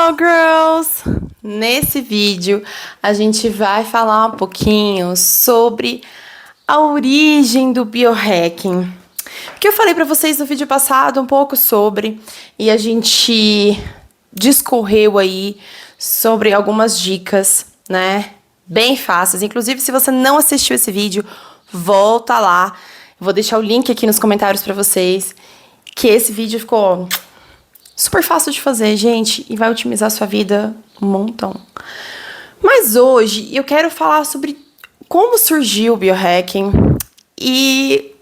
Hello, girls! Nesse vídeo, a gente vai falar um pouquinho sobre a origem do biohacking. Porque eu falei para vocês no vídeo passado um pouco sobre, e a gente discorreu aí sobre algumas dicas, né? Bem fáceis. Inclusive, se você não assistiu esse vídeo, volta lá. Eu vou deixar o link aqui nos comentários para vocês, que esse vídeo ficou super fácil de fazer, gente, e vai otimizar a sua vida um montão. Mas hoje eu quero falar sobre como surgiu o biohacking e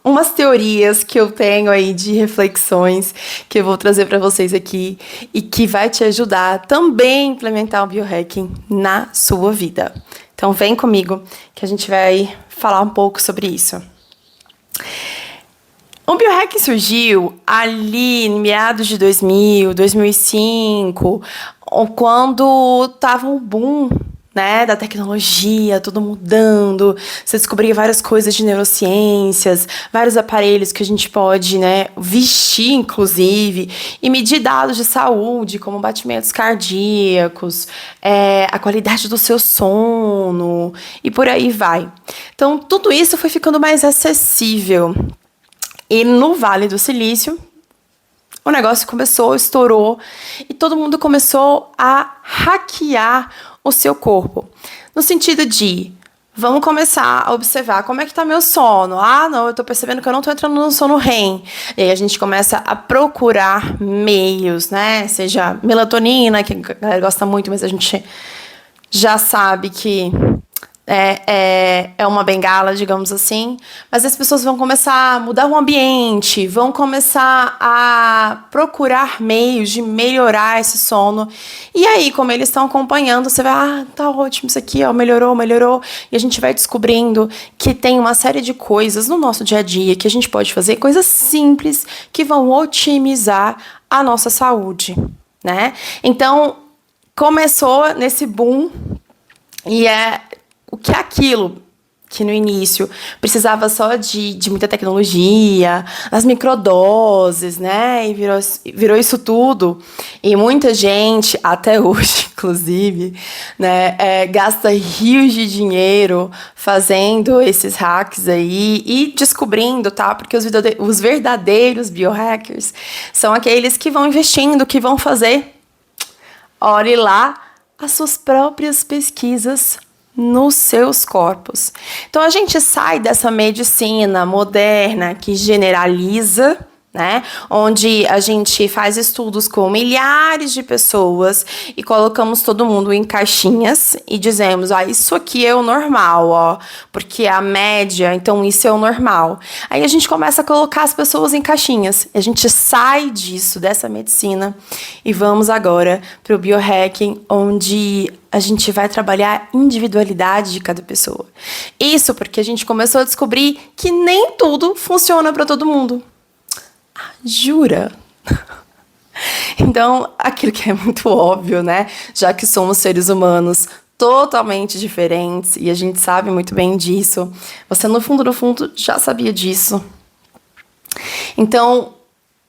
umas teorias que eu tenho aí de reflexões que eu vou trazer para vocês aqui e que vai te ajudar também a implementar o biohacking na sua vida. Então vem comigo que a gente vai falar um pouco sobre isso. O biohacking surgiu ali em meados de 2000, 2005, quando tava um boom, né, da tecnologia, tudo mudando. Você descobria várias coisas de neurociências, vários aparelhos que a gente pode, né, vestir, inclusive, e medir dados de saúde, como batimentos cardíacos, a qualidade do seu sono, e por aí vai. Então, tudo isso foi ficando mais acessível. E no Vale do Silício, o negócio estourou, e todo mundo começou a hackear o seu corpo. No sentido de, vamos começar a observar como é que tá meu sono. Ah, não, eu tô percebendo que eu não tô entrando no sono REM. E aí a gente começa a procurar meios, né? Seja melatonina, que a galera gosta muito, mas a gente já sabe que é uma bengala, digamos assim, mas as pessoas vão começar a mudar o ambiente, vão começar a procurar meios de melhorar esse sono. E aí, como eles estão acompanhando, você vai, tá ótimo isso aqui, ó, melhorou. E a gente vai descobrindo que tem uma série de coisas no nosso dia a dia que a gente pode fazer, coisas simples que vão otimizar a nossa saúde, né? Então, começou nesse boom e o que é aquilo que no início precisava só de muita tecnologia, as microdoses, né? E virou isso tudo. E muita gente, até hoje, inclusive, né, gasta rios de dinheiro fazendo esses hacks aí e descobrindo, tá? Porque os verdadeiros biohackers são aqueles que vão investindo, que vão fazer, olhe lá, as suas próprias pesquisas nos seus corpos. Então a gente sai dessa medicina moderna que generaliza, né? Onde a gente faz estudos com milhares de pessoas e colocamos todo mundo em caixinhas e dizemos, isso aqui é o normal, ó, porque é a média, então isso é o normal. Aí a gente começa a colocar as pessoas em caixinhas. A gente sai disso, dessa medicina, e vamos agora para o biohacking, onde a gente vai trabalhar a individualidade de cada pessoa. Isso porque a gente começou a descobrir que nem tudo funciona para todo mundo. Jura? Então, aquilo que é muito óbvio, né? Já que somos seres humanos totalmente diferentes e a gente sabe muito bem disso. Você, no fundo, já sabia disso. Então,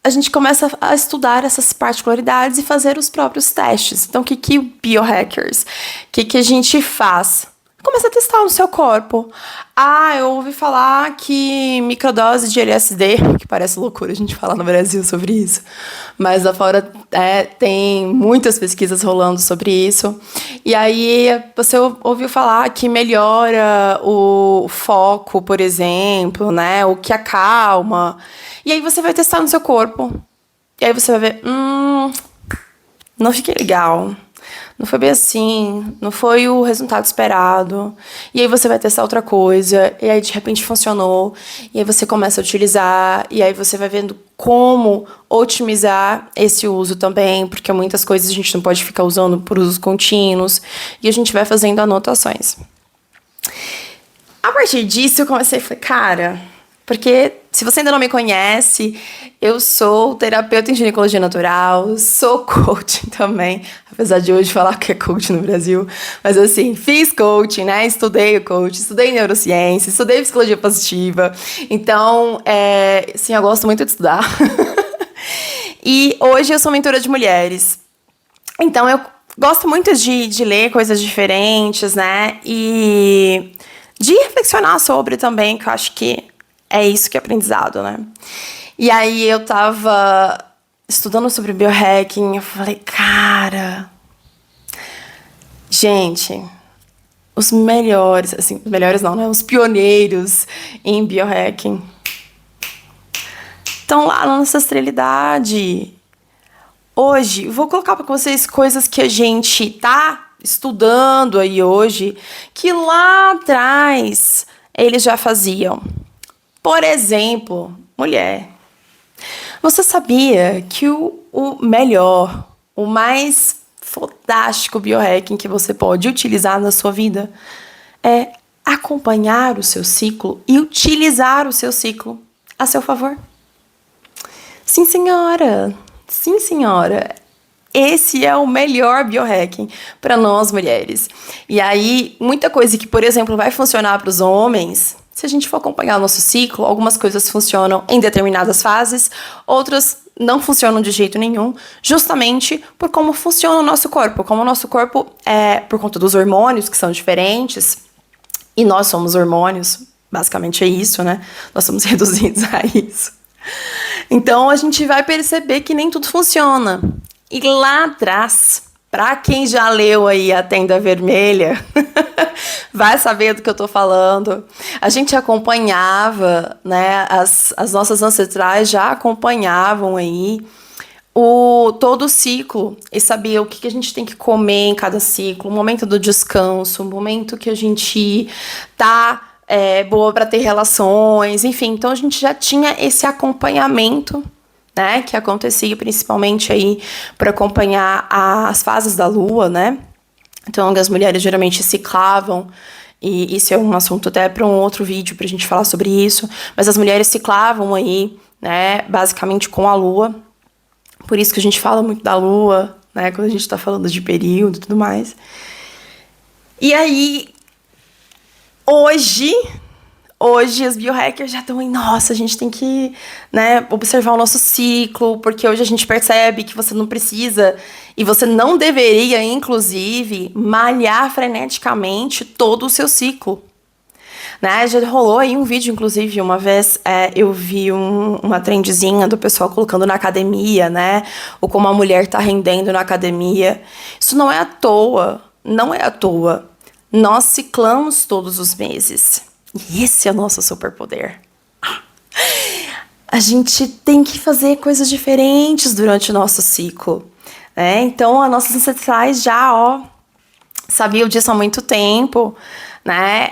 a gente começa a estudar essas particularidades e fazer os próprios testes. Então, o que biohackers? O que a gente faz? Começa a testar no seu corpo. Eu ouvi falar que microdose de LSD, que parece loucura a gente falar no Brasil sobre isso, mas lá fora tem muitas pesquisas rolando sobre isso. E aí você ouviu falar que melhora o foco, por exemplo, né? O que acalma. E aí você vai testar no seu corpo. E aí você vai ver, não fiquei legal. Não foi bem assim, não foi o resultado esperado. E aí você vai testar outra coisa, e aí de repente funcionou, e aí você começa a utilizar, e aí você vai vendo como otimizar esse uso também, porque muitas coisas a gente não pode ficar usando por usos contínuos, e a gente vai fazendo anotações. A partir disso eu comecei a falar, cara, porque se você ainda não me conhece, eu sou terapeuta em ginecologia natural, sou coaching também, apesar de hoje falar que é coaching no Brasil, mas assim, fiz coaching, né? Estudei o coaching, estudei neurociência, estudei psicologia positiva, então, sim, eu gosto muito de estudar. E hoje eu sou mentora de mulheres. Então, eu gosto muito de ler coisas diferentes, né? E de reflexionar sobre também, que eu acho que é isso que é aprendizado, né? E aí, eu tava estudando sobre biohacking, eu falei, cara, gente, os melhores, assim, os melhores não, né? Os pioneiros em biohacking estão lá na ancestralidade. Hoje, vou colocar para vocês coisas que a gente tá estudando aí hoje, que lá atrás eles já faziam. Por exemplo, mulher. Você sabia que o melhor, o mais fantástico biohacking que você pode utilizar na sua vida é acompanhar o seu ciclo e utilizar o seu ciclo a seu favor? Sim, senhora. Sim, senhora. Esse é o melhor biohacking para nós mulheres. E aí, muita coisa que, por exemplo, vai funcionar para os homens, se a gente for acompanhar o nosso ciclo, algumas coisas funcionam em determinadas fases, outras não funcionam de jeito nenhum, justamente por como funciona o nosso corpo. Como o nosso corpo é por conta dos hormônios, que são diferentes, e nós somos hormônios, basicamente é isso, né? Nós somos reduzidos a isso. Então a gente vai perceber que nem tudo funciona. E lá atrás, para quem já leu aí A Tenda Vermelha, vai saber do que eu tô falando. A gente acompanhava, né? As nossas ancestrais já acompanhavam aí todo o ciclo e sabia o que a gente tem que comer em cada ciclo, o momento do descanso, o momento que a gente tá boa para ter relações, enfim. Então a gente já tinha esse acompanhamento, né, que acontecia principalmente aí para acompanhar as fases da lua, né? Então as mulheres geralmente ciclavam, e isso é um assunto até para um outro vídeo pra gente falar sobre isso, mas as mulheres ciclavam aí, né, basicamente com a lua. Por isso que a gente fala muito da lua, né, quando a gente tá falando de período e tudo mais. E aí, hoje os biohackers já estão em, nossa, a gente tem que, né, observar o nosso ciclo, porque hoje a gente percebe que você não precisa, e você não deveria, inclusive, malhar freneticamente todo o seu ciclo. Né? Já rolou aí um vídeo, inclusive, uma vez eu vi uma trendzinha do pessoal colocando na academia, né? Ou como a mulher tá rendendo na academia. Isso não é à toa, não é à toa. Nós ciclamos todos os meses. E esse é o nosso superpoder. A gente tem que fazer coisas diferentes durante o nosso ciclo, né? Então, as nossas ancestrais já, sabiam disso há muito tempo, né?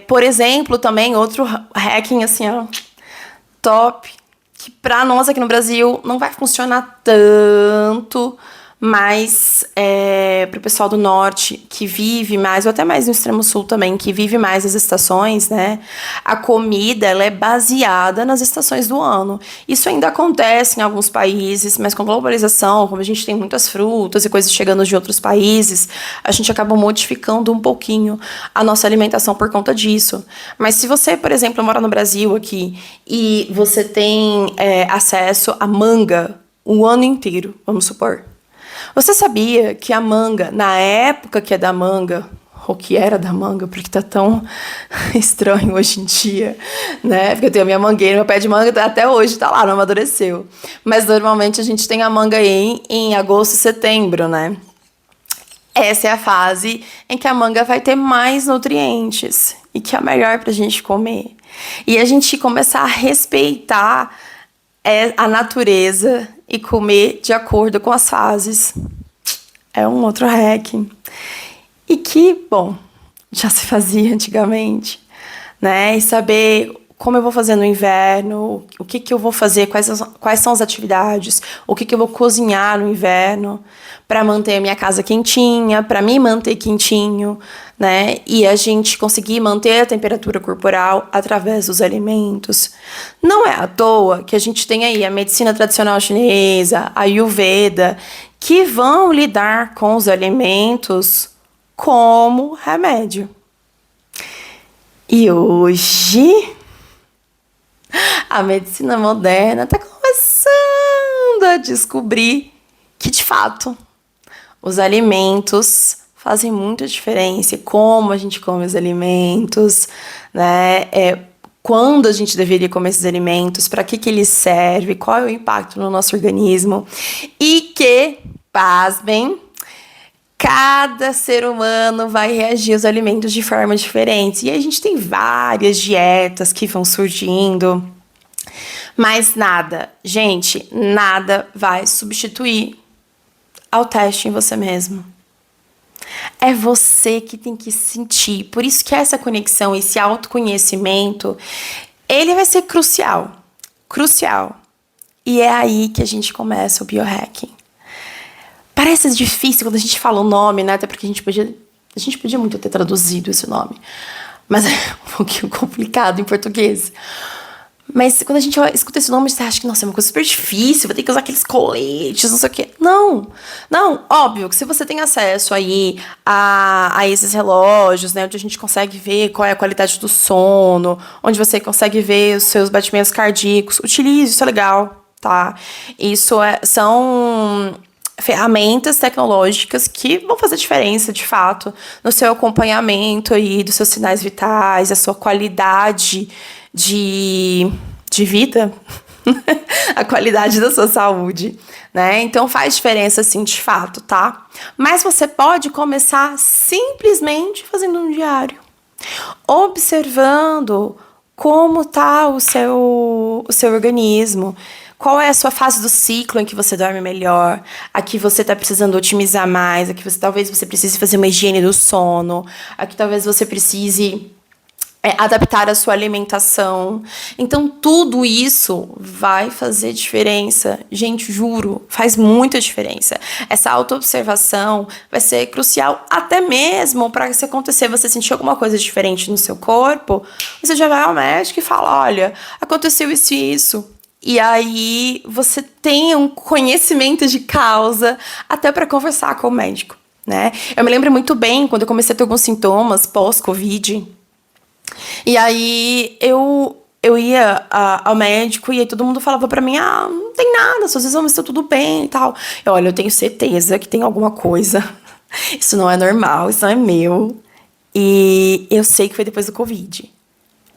Por exemplo, também outro hacking, assim, top, que pra nós aqui no Brasil não vai funcionar tanto, mas pro pessoal do norte que vive mais, ou até mais no extremo sul também, que vive mais as estações, né? A comida, ela é baseada nas estações do ano. Isso ainda acontece em alguns países, mas com globalização, como a gente tem muitas frutas e coisas chegando de outros países, a gente acaba modificando um pouquinho a nossa alimentação por conta disso. Mas se você, por exemplo, mora no Brasil aqui e você tem acesso a manga o ano inteiro, vamos supor. Você sabia que a manga, na época que é da manga, ou que era da manga, porque tá tão estranho hoje em dia, né? Porque eu tenho a minha mangueira, meu pé de manga até hoje tá lá, não amadureceu. Mas normalmente a gente tem a manga aí em agosto e setembro, né? Essa é a fase em que a manga vai ter mais nutrientes e que é melhor pra gente comer. E a gente começar a respeitar a natureza e comer de acordo com as fases. É um outro hacking. E que, bom, já se fazia antigamente, né? E saber como eu vou fazer no inverno, o que eu vou fazer, quais são as atividades, o que eu vou cozinhar no inverno para manter a minha casa quentinha, para me manter quentinho, né? E a gente conseguir manter a temperatura corporal através dos alimentos. Não é à toa que a gente tem aí a medicina tradicional chinesa, a Ayurveda, que vão lidar com os alimentos como remédio. E hoje a medicina moderna está começando a descobrir que, de fato, Os alimentos fazem muita diferença. Como a gente come os alimentos, né? Quando a gente deveria comer esses alimentos, para que eles servem, qual é o impacto no nosso organismo. E que, pasmem, cada ser humano vai reagir aos alimentos de forma diferente. E a gente tem várias dietas que vão surgindo. Mas nada, gente, nada vai substituir ao teste em você mesmo. É você que tem que sentir. Por isso que essa conexão, esse autoconhecimento, ele vai ser crucial. Crucial. E é aí que a gente começa o biohacking. Parece difícil quando a gente fala o nome, né? Até porque a gente podia muito ter traduzido esse nome. Mas é um pouquinho complicado em português. Mas quando a gente escuta esse nome, você acha que, nossa, é uma coisa super difícil, vai ter que usar aqueles coletes, não sei o quê. Não, óbvio que se você tem acesso aí a esses relógios, né, onde a gente consegue ver qual é a qualidade do sono, onde você consegue ver os seus batimentos cardíacos, utilize, isso é legal, tá? São ferramentas tecnológicas que vão fazer diferença, de fato, no seu acompanhamento aí dos seus sinais vitais, a sua qualidade de vida, a qualidade da sua saúde, né? Então faz diferença sim, de fato, tá? Mas você pode começar simplesmente fazendo um diário, observando como tá o seu organismo, qual é a sua fase do ciclo em que você dorme melhor, a que você está precisando otimizar mais, a que talvez você precise fazer uma higiene do sono, a que talvez você precise adaptar a sua alimentação. Então, tudo isso vai fazer diferença. Gente, juro, faz muita diferença. Essa autoobservação vai ser crucial até mesmo para se acontecer, você sentir alguma coisa diferente no seu corpo, você já vai ao médico e fala, olha, aconteceu isso e isso. E aí, você tem um conhecimento de causa até para conversar com o médico, né? Eu me lembro muito bem quando eu comecei a ter alguns sintomas pós-Covid. E aí eu ia ao médico e aí todo mundo falava pra mim, não tem nada, seus exames estão tudo bem e tal. Olha, eu tenho certeza que tem alguma coisa. Isso não é normal, isso não é meu. E eu sei que foi depois do Covid.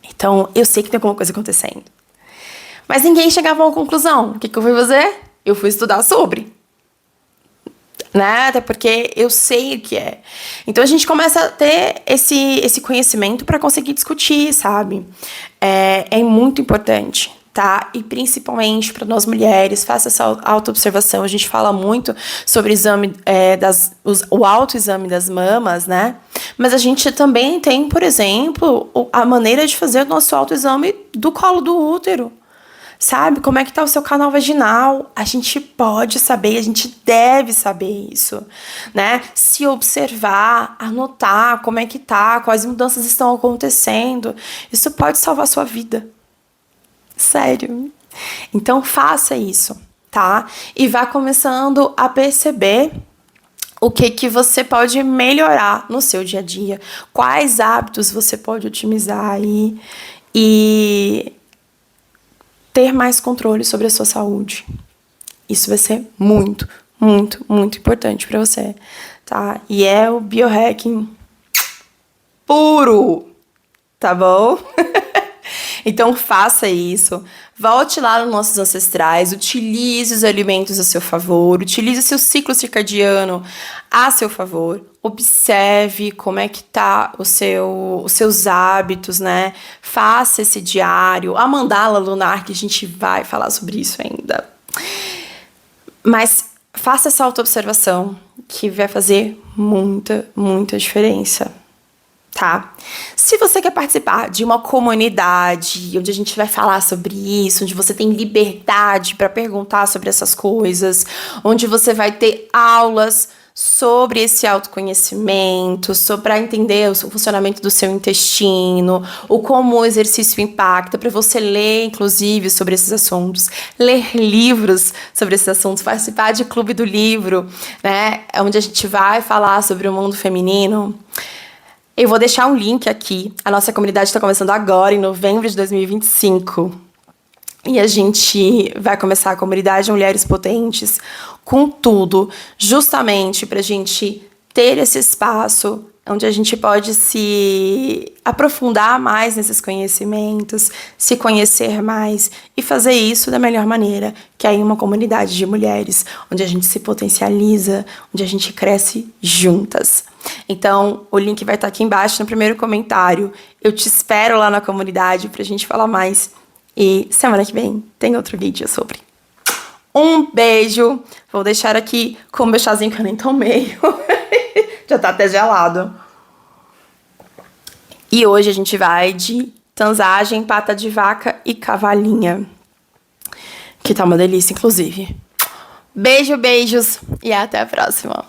Então, eu sei que tem alguma coisa acontecendo. Mas ninguém chegava a uma conclusão. O que eu fui fazer? Eu fui estudar sobre. Né? Até porque eu sei o que é. Então a gente começa a ter esse conhecimento para conseguir discutir, sabe? É muito importante, tá? E principalmente para nós mulheres, faça essa autoobservação. A gente fala muito sobre o autoexame das mamas, né? Mas a gente também tem, por exemplo, a maneira de fazer o nosso autoexame do colo do útero. Sabe? Como é que tá o seu canal vaginal? A gente pode saber, a gente deve saber isso, né? Se observar, anotar como é que tá, quais mudanças estão acontecendo. Isso pode salvar a sua vida. Sério. Então, faça isso, tá? E vá começando a perceber o que você pode melhorar no seu dia a dia. Quais hábitos você pode otimizar aí e ter mais controle sobre a sua saúde. Isso vai ser muito, muito, muito importante para você, tá? E é o biohacking puro, tá bom? Então faça isso, volte lá nos nossos ancestrais, utilize os alimentos a seu favor, utilize o seu ciclo circadiano a seu favor, observe como é que tá os seus hábitos, né? Faça esse diário, a mandala lunar, que a gente vai falar sobre isso ainda. Mas faça essa autoobservação, que vai fazer muita, muita diferença. Tá? Se você quer participar de uma comunidade onde a gente vai falar sobre isso, onde você tem liberdade para perguntar sobre essas coisas, onde você vai ter aulas sobre esse autoconhecimento, para entender o funcionamento do seu intestino, o como o exercício impacta, para você ler, inclusive, sobre esses assuntos, ler livros sobre esses assuntos, participar de clube do livro, né? Onde a gente vai falar sobre o mundo feminino. Eu vou deixar um link aqui. A nossa comunidade está começando agora, em novembro de 2025. E a gente vai começar a comunidade Mulheres Potentes com tudo, justamente para a gente ter esse espaço onde a gente pode se aprofundar mais nesses conhecimentos, se conhecer mais e fazer isso da melhor maneira, que é em uma comunidade de mulheres, onde a gente se potencializa, onde a gente cresce juntas. Então, o link vai estar aqui embaixo no primeiro comentário. Eu te espero lá na comunidade pra gente falar mais. E semana que vem tem outro vídeo sobre. Um beijo. Vou deixar aqui com o meu chazinho que eu nem tomei. Já tá até gelado. E hoje a gente vai de tanzagem, pata de vaca e cavalinha. Que tá uma delícia, inclusive. Beijo, beijos e até a próxima.